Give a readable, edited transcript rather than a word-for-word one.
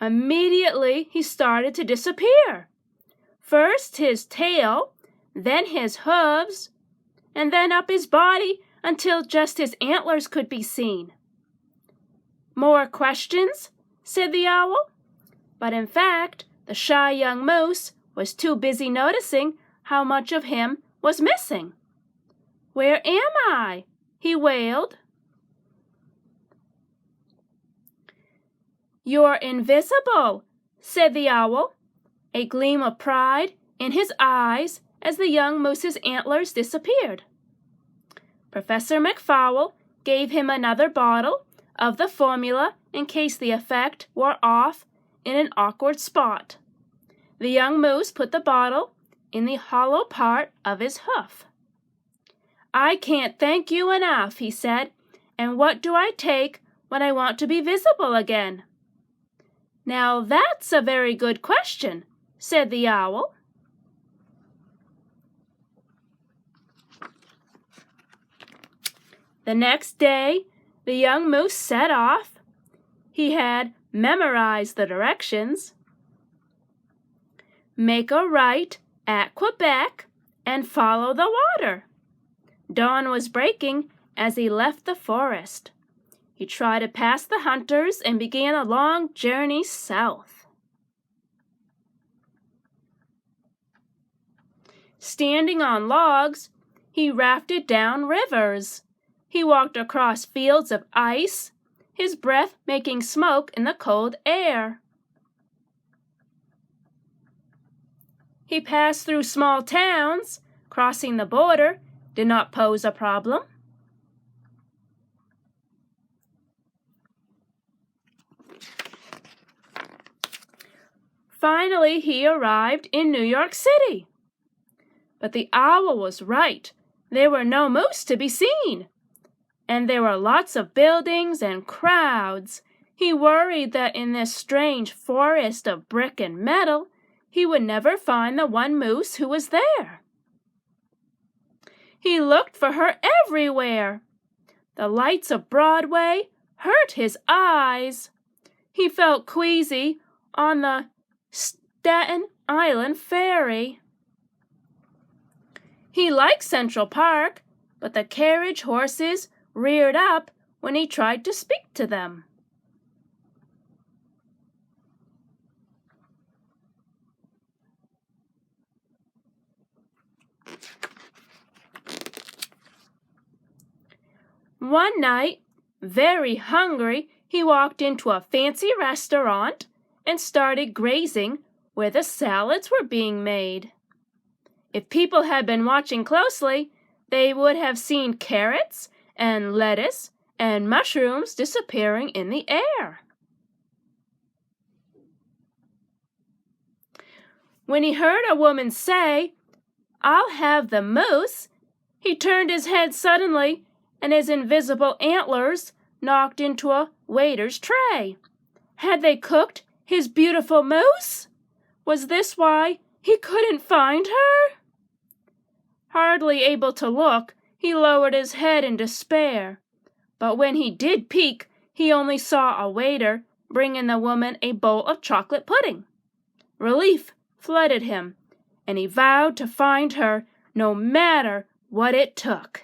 Immediately he started to disappear. First his tail, then his hooves, and then up his body until just his antlers could be seen. "More questions?" said the owl. But in fact, the shy young moose was too busy noticing how much of him was missing. "Where am I?" he wailed. "You're invisible," said the owl, a gleam of pride in his eyes as the young moose's antlers disappeared. Professor McFowl gave him another bottle of the formula in case the effect wore off in an awkward spot. The young moose put the bottle in the hollow part of his hoof. "I can't thank you enough," he said. "And what do I take when I want to be visible again?" "Now that's a very good question," said the owl. The next day, the young moose set off. He had memorized the directions. Make a right at Quebec and follow the water. Dawn was breaking as he left the forest. He tried to pass the hunters and began a long journey south. Standing on logs, he rafted down rivers. He walked across fields of ice, his breath making smoke in the cold air. He passed through small towns. Crossing the border did not pose a problem. Finally, he arrived in New York City. But the owl was right. There were no moose to be seen. And there were lots of buildings and crowds. He worried that in this strange forest of brick and metal, he would never find the one moose who was there. He looked for her everywhere. The lights of Broadway hurt his eyes. He felt queasy on the Staten Island ferry. He liked Central Park, but the carriage horses reared up when he tried to speak to them. One night, very hungry, he walked into a fancy restaurant and started grazing where the salads were being made. If people had been watching closely, they would have seen carrots and lettuce and mushrooms disappearing in the air. When he heard a woman say, "I'll have the moose," he turned his head suddenly, and his invisible antlers knocked into a waiter's tray. Had they cooked his beautiful moose? Was this why he couldn't find her? Hardly able to look, he lowered his head in despair. But when he did peek, he only saw a waiter bringing the woman a bowl of chocolate pudding. Relief flooded him, and he vowed to find her no matter what it took.